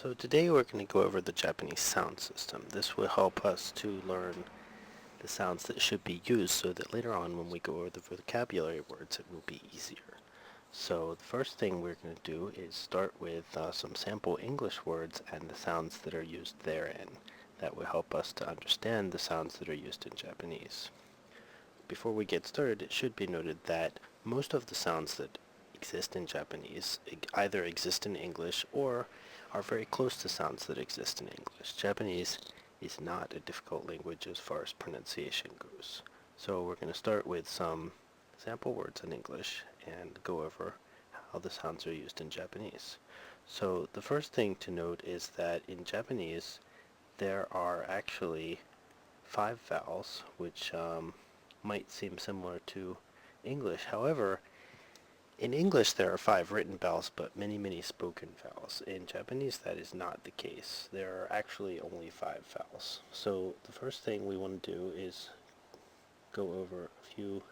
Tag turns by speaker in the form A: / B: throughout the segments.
A: So today we're going to go over the Japanese sound system. This will help us to learn the sounds that should be used so that later on when we go over the vocabulary words it will be easier. So the first thing we're going to do is start with some sample English words and the sounds that are used therein. That will help us to understand the sounds that are used in Japanese. Before we get started, it should be noted that most of the sounds that exist in Japanese either exist in English or are very close to sounds that exist in English. Japanese is not a difficult language as far as pronunciation goes. So we're going to start with some sample words in English and go over how the sounds are used in Japanese. So the first thing to note is that in Japanese there are actually 5 vowels, which might seem similar to English. However, in English there are 5 written vowels, but many spoken vowels. In Japanese that is not the case. There are actually only 5 vowels. So the first thing we want to do is go over a few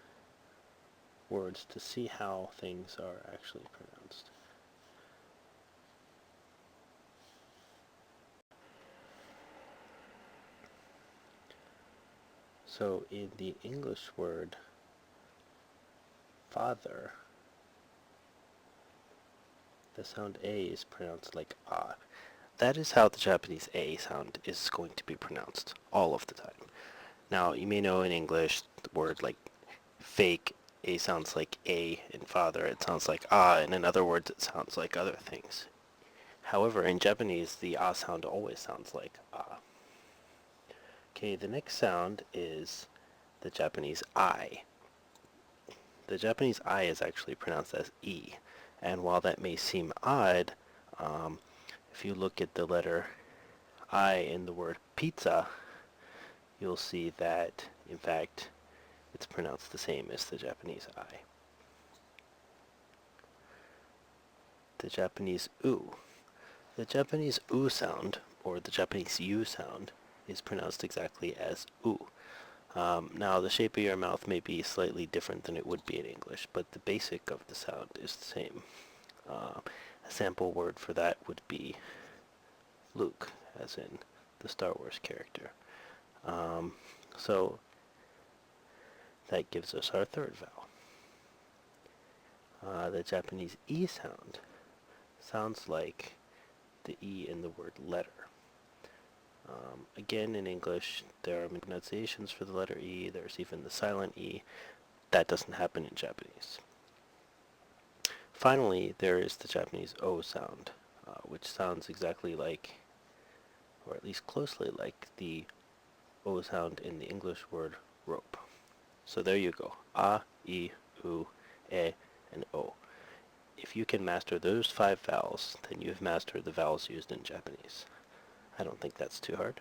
A: words to see how things are actually pronounced. So in the English word father, the sound A is pronounced like ah. That is how the Japanese A sound is going to be pronounced all of the time. Now, you may know in English the word like fake, A sounds like A, in father it sounds like ah, and in other words it sounds like other things. However, in Japanese, the ah sound always sounds like ah. Okay, the next sound is the Japanese I. The Japanese I is actually pronounced as E, and while that may seem odd, um, if you look at the letter I in the word pizza, you'll see that, in fact, it's pronounced the same as the Japanese I. The Japanese U. The Japanese U sound, or the Japanese U sound, is pronounced exactly as U. Now, the shape of your mouth may be slightly different than it would be in English, but the basic of the sound is the same. A sample word for that would be Luke, as in the Star Wars character. So that gives us our third vowel. The Japanese E sound sounds like the E in the word letter. Again, in English, there are pronunciations for the letter E. There's even the silent E. That doesn't happen in Japanese. Finally, there is the Japanese O sound, which sounds exactly like, or at least closely like, the O sound in the English word rope. So there you go. A, I, U, E, and O. If you can master those 5 vowels, then you've mastered the vowels used in Japanese. I don't think that's too hard.